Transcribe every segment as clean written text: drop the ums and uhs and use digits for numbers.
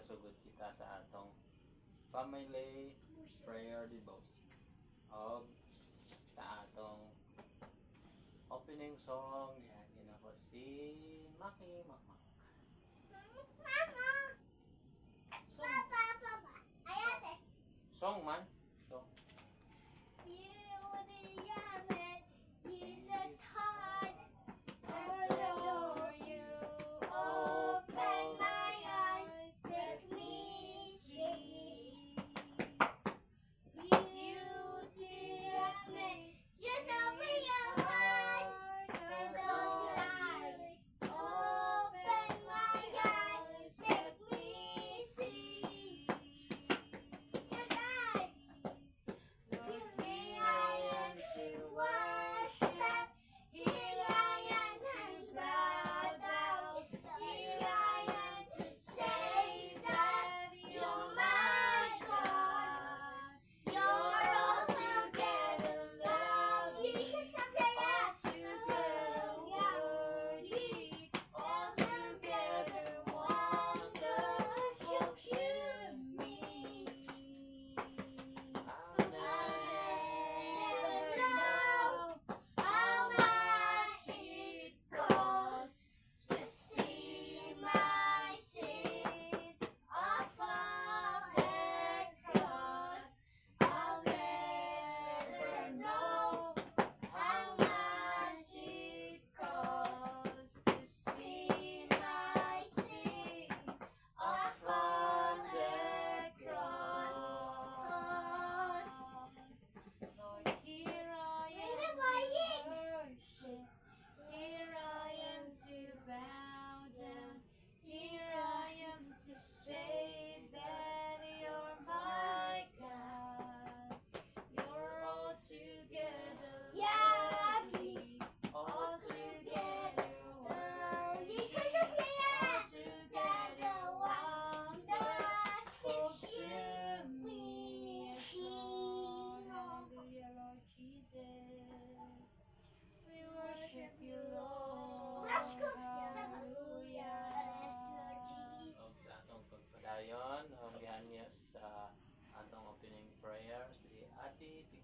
makasugod kita sa atong family prayer devotion o sa atong opening song. Yan ako si Maki Makmak. Song man. Song. Dayon, gihan niya sa atong opening prayer si Ate Tigtig.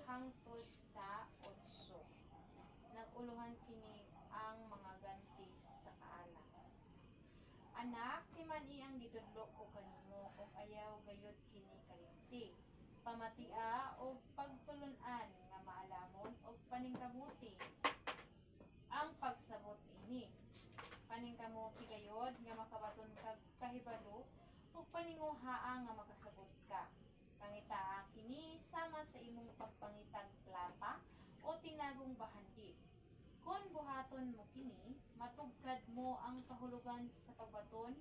Hangtod sa 8. Naguluhan kini ang mga ganti sa kaalam. Anak, timan iyang gitudlo ko kanimo ug ayaw gayud kini kalimti. Pamatia o pagtulun-an nga maalamon og paningkamuti ang pagsabot ini. Paningkamuti gayod nga makabaton kag kahibalo ug paninguhaa nga makasabot ka. Pangitaa kini sama sa imong pagpangitag plata o tinagong bahandi. Kung buhaton mo kini, matugkad mo ang kahulugan sa pagbaton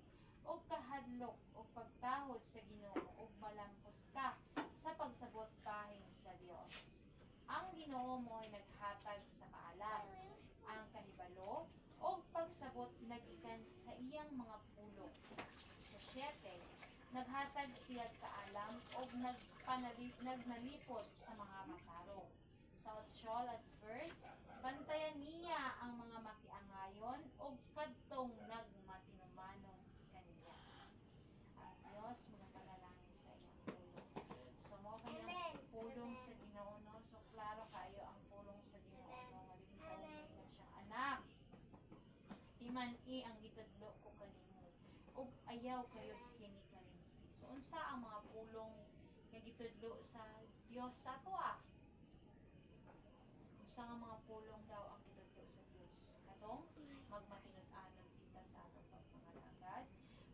o kahadlok o pagtahod sa Ginoo o malampos ka sa pagsabot bahin sa Dios. Ang Ginoo mo ay naghatag sa kaalam, ang kahibalo o pagsabot nagikan sa iyang mga pulong. Sa 7, naghatag siya kaalam o nagnalipod sa mga matarong. Sa 8 last verse, bantayan niya ang mga makiangayon o kadtong nagmatinumanong kaniya. Ang Diyos, mga panalangin sa iyong pulong. So mo kanyang pulong sa Ginoo, no? So klaro kayo ang pulong sa Ginoo, no? Maligid sa umay na siya. Anak, timan ang gitudlo ko kanimo ug ayaw kayo kini kalimti. So unsa ang mga pulong nga gitudlo sa Dios sa ato? usa nga mga pulong daw ang gitudlo sa Dios. Katong magmatinud-anon kita sa atong pagpangalagad,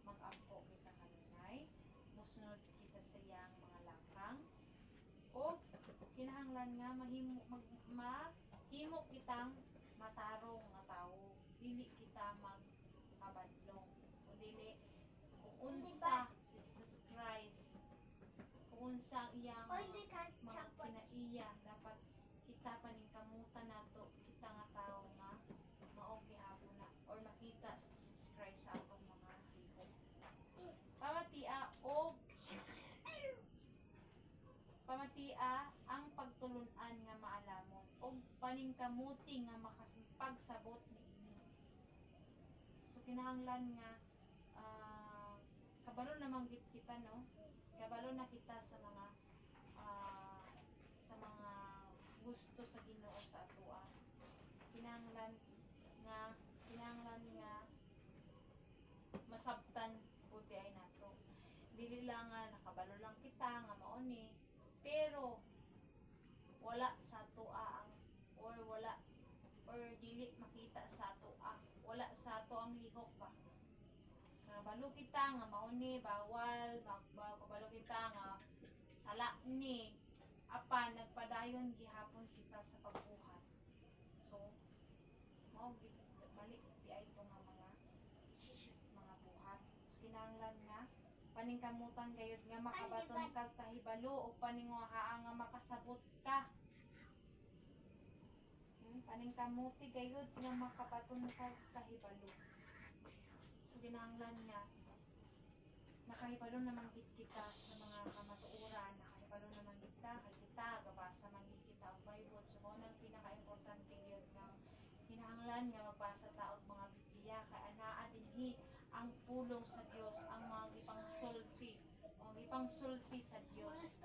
mag-ampo kita kanunay, musunod kita sa iyang mga lakang, o kinahanglan nga mahimo kitang matarong nga tawo, dili kita magkabadlong, o dili kung unsa si Jesus Christ, kung unsa ang iyang mga kinaiya, dapat kita paningkamutan nato, kita nga tao nga maong gihapon na or makita si Jesus Christ sa atong mga himo. Pamatia ang pagtulun-an nga maalamon og paningkamuti nga pagsabot niini. So kinahanglan nga kabalo naman gid kita, no? Kabalo na kita sa mga gusto sa Ginoo sa atoa. Kinahanglan nga masabtan puti ay nato. Dili lang nga nakabalo lang kita nga mao ni, pero wala sa atoa ang or dili makita sa atoa, wala sa ato ang lihok pa. Kabalo kita nga mao ni bawal, kabalo kita nga sala ni, apan nagpadayon gihapon kita sa pagbuhat. So mao balik di ay ito nga mga buhat. So kinahanglan nga paningkamutan gayud nga makabaton kag kahibalo o paninguhaa nga makasabot ka. Paningkamuti gayud nga makabaton kag kahibalo. So kinahanglan nga nakahibalo naman gid kita sa mga kamatuoran, nakahibalo naman kita kay kita gabasa man gid kita og Bible. So mao nang pinaka-importante gyud nga kinahanglan nga magbasa ta og mga Biblia kay anaa dinhi ang pulong sa Dios, ang mga ipangsulti sa Dios.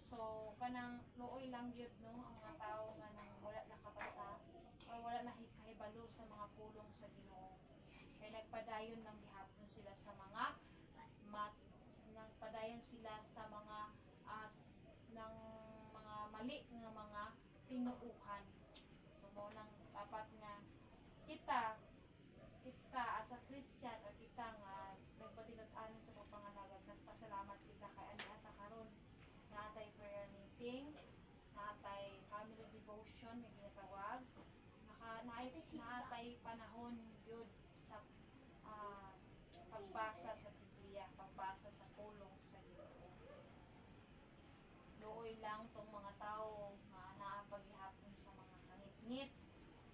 So kanang luoy lang gyud, no, ang mga tawo nga nang wala nakabasa or wala nakahibalo sa mga pulong sa Ginoo. Kay nagpadayon lang gihapon sila sa mga ng mga mali nga mga tinuuhan. So mo nang dapat nga kita as a Christian o kita nga nagpatinud-anon sa pagpangalagad, nagpasalamat kita kay ani ata karon natay prayer meeting, natay family devotion nga ginatawag, natay panahon gyud sa pagbasa sa Biblia, pagbasa sa pulong sa Ginoo. Luoy lang tong mga tawo nga naapaghihapon sa mga kangit-ngit,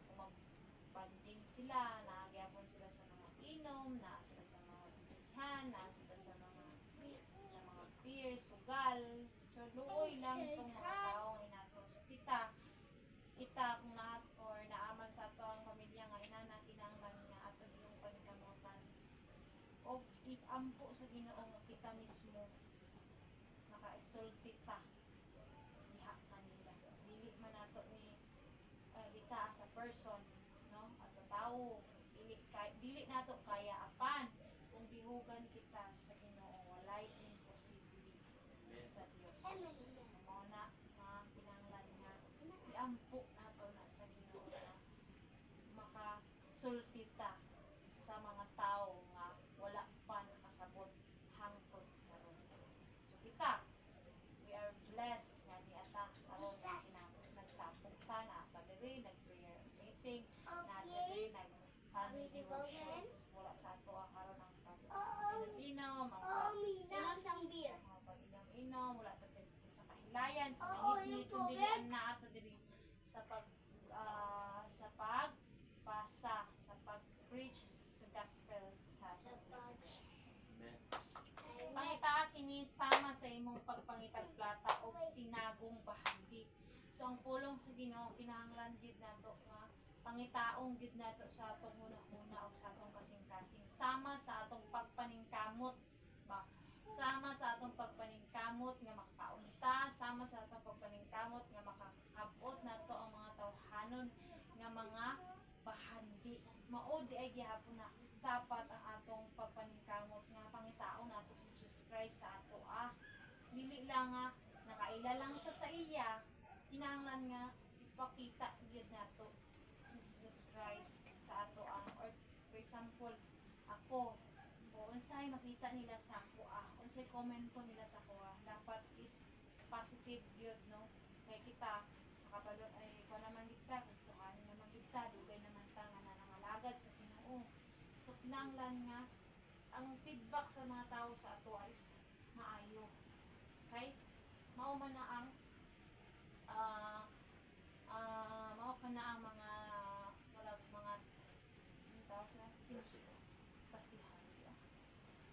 kung magbanding sila, naagyapon sila sa mga inom, naa sila sa mga bisihan, naa sila sa mga beer, sugal. So luoy lang tong mga tawo inato. So kita kung naaman sa ato ang pamilya nga inana kinahanglan nga ato yung panikamutan o iampo sa Ginoo nga kita mismo nakaisulti ta diha kanila. Dili man nato ni kita as a person, no, as a tawo, dili nato kaya apan kung bihugan kita sa Ginoo walay imposible sa Dios. Mao na kinahanglan nga iampo nato na sa Ginoo na makasulti ta sa mga tawo nga wala pa nakasabot hangtod karon. So kita, we are blessed nga niata karon nga nagtapok ta na ata diri nag-prayer meeting, na diri nag-family devotions, wala sa ato ang karon ang pag-inom, pag-inom, wala ta diri sa kahilayan, sa mahigit, kundi na ato diri sa pagbasa, sa pag-preach sa gospel sa pangita kini sama sa imong pagpangitag plata o tinagong bahagi. So ang pulong sa Ginoo kinahanglan gid nato nga pangitaong gid nato sa atong hunahuna o sa atong kasing-kasing, sama sa atong pagpaningkamot ba, sama sa atong pagpaningkamot nga makaunta, sama sa atong pagpaningkamot nga makakabot nato ang mga tawhanon nga mga bahandi. Mao di ay gihapon na dapat ang atong pagpaningkamot nga pangitaon nato si Jesus Christ sa ato dili lang nga nakaila lang ta sa iya, kinahanglan nga ipakita gyud nato si Jesus Christ sa ato ang, or for example ako, o unsay makita nila sa ako, unsay komento nila sa ako, dapat is positive gyud, no? Kay kita nakabalo ay ko naman kita, gustuhan naman kita, dugay naman ta nga nanangalagad sa Ginoo. So kinahanglan nga ang feedback sa mga tao sa ato is maayo. Okay? Mao man na ang mao ka na ang mga wala mga tawag sa basihan.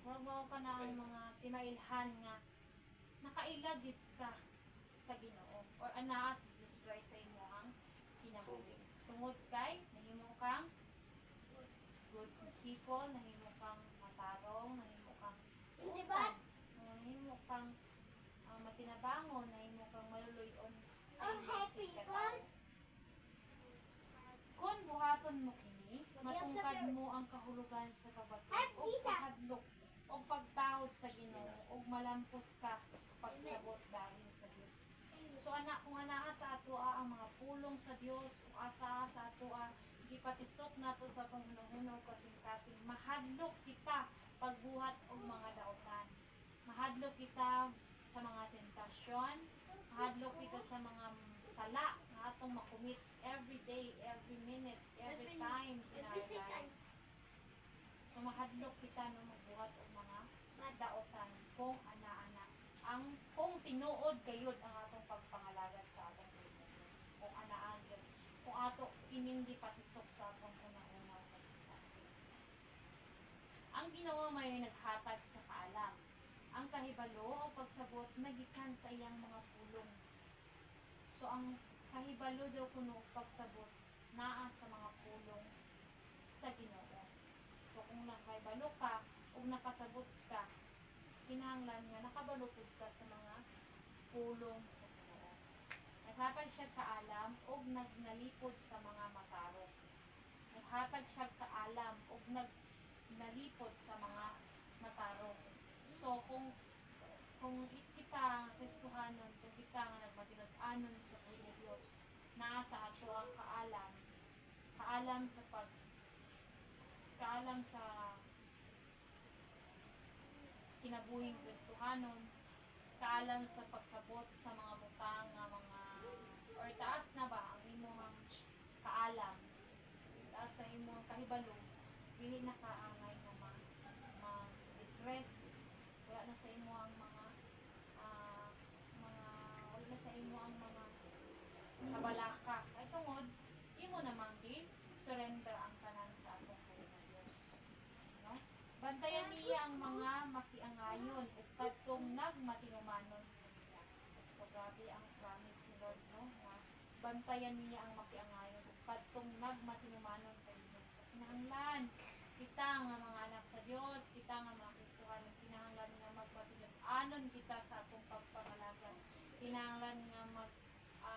Mao ka na ang mga timailhan nga nakailag gid ka sa Ginoo or anaa si Jesus Christ sa imo ang kinabuhi. Tungod kay nahimo kang good people, nahimo kang matarong, nahimo kang utan, nahimo kang matinabangon, nahimo kang maluluyon sa imong sikataw. Kung buhaton mo kini, matungkad mo ang kahulugan sa pagbatid o paghadlok o pagtawad sa Ginoo o malampos ka sa pagsabot dahil sa Dios. So anak, kung anaa sa atoa ang mga pulong sa Dios, kung ata sa atoa gipatisok nato sa panghunahunaw kasing-kasing, mahadlok kita pagbuhat og mga daotan. Mahadlok kita sa mga tentasyon, mahadlok kita sa mga sala nga atong makumit every day, every minute, every time in our lives. So mahadlok kita no magbuhat og mga daotan kung ana-ana. Kung tinuod gayud ang atong pagpangalagad sa atong Pilipinas. Kung anaan gyud. Kung ato kining gipatisok sa atong unang-unang kasing-kasing. Ang Ginoo may naghatag sa kaalam. Ang kahibalo o pagsabot nagikan sa iyang mga pulong. So ang kahibalo daw kuno pagsabot naa sa mga pulong sa Ginoo. So kung nakahibalo ka o nakasabot ka, kinahanglan nga nakabalo pud ka sa mga pulong sa Ginoo. Naghatag siya kaalam og nagnalipod sa mga matarong. Naghatag siya kaalam og nagnalipod sa mga matarong. So kung kita Kristohanon, kung kita nga nagmatinud-anon sa buhay ni Dios, naa sa ato ang kaalam sa kinabuhing Kristohanon, kaalam sa pagsabot sa mga butang nga mga or taas na ba ang imong kaalam, taas na imong kahibalo, dili na kaangay nga ma-depress, wala na sa imo ang mga wala na sa imo ang mga kabalaka. Ay tungod imo namang surrender ang tanan sa atong Panginoon. No? Bantayan niya ang mga makiangayon ug kadtong nagmatinumanon niya. So grabe ang promise ni Lord, no? Na bantayan niya ang makiangayon ug kadtong nagmatinumanon kay Dios. So kinahanglan kita nga mga anak sa Dios, kita nga mga Kristohanon, kinahanglan nga magmatinud-anon kita sa atong pagpangalagad. Kinahanglan nga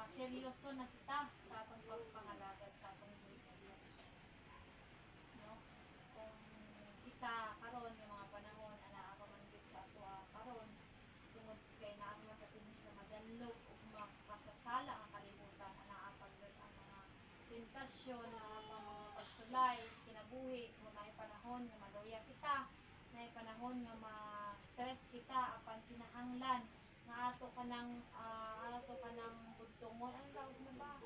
seryoso na kita sa atong pagpangalagad sa atong buhay na Dios. No? Kung kita karon yung mga panahon ana ako man gid sa ato karon tungod kay naa man katong sa madalog ug makasasala ang kalibutan, ana pagdud ang mga tentasyon, ang mga pagsulay kinabuhi, mo may panahon nga maluya kita, may panahon nga ma-stress kita apan kinahanglan nga ato kanang buntungon, ano tawag mo ba?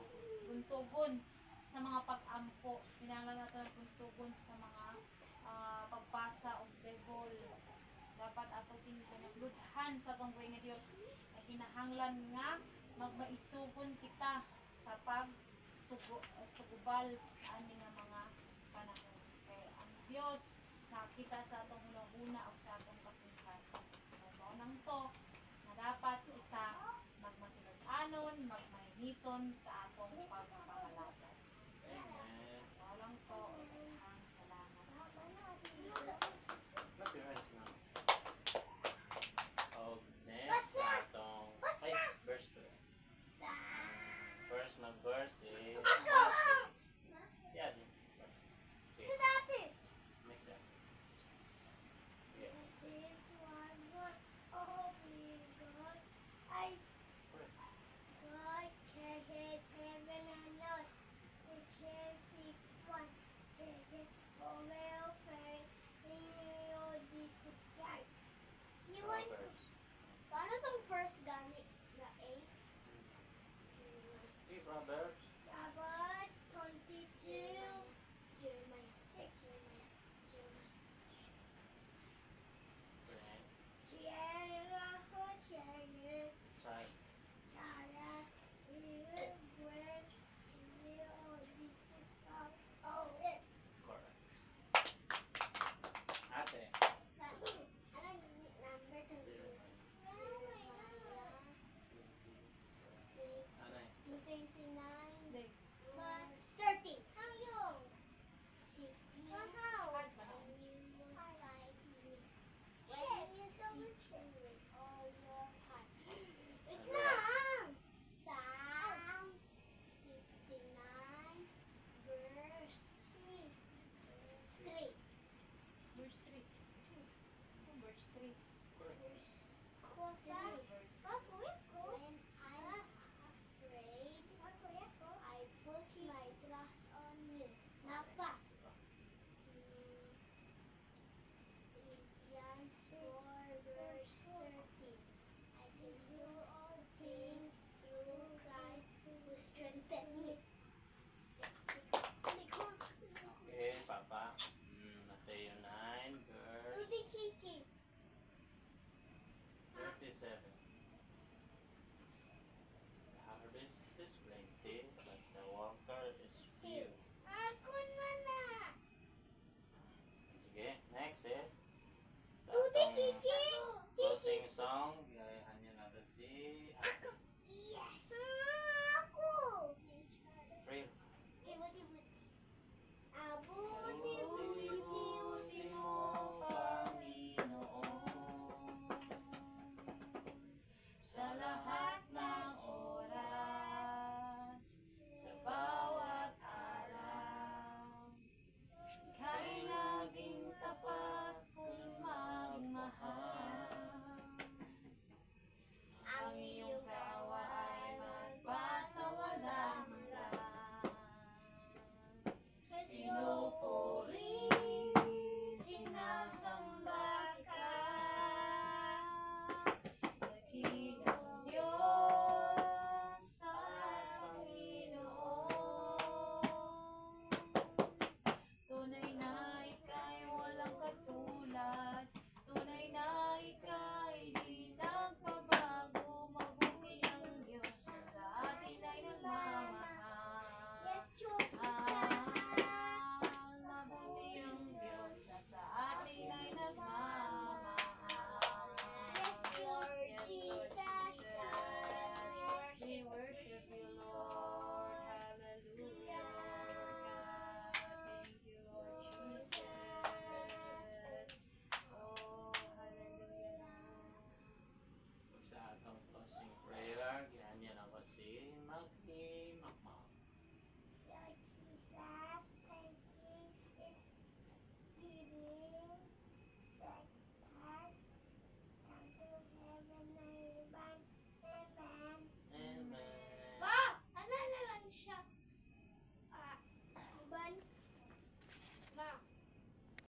Buntugon sa mga pag-ampo. Kinahanglan nato ng buntugon sa mga pagpasa og devil. Dapat ato tinagluhan sa atong buhay nga Dios. Ay kinahanglan nga magmaisugon kita sa sugubal ani nga mga panahon. Kay ang Dios nakita sa atong hunahuna o sa atong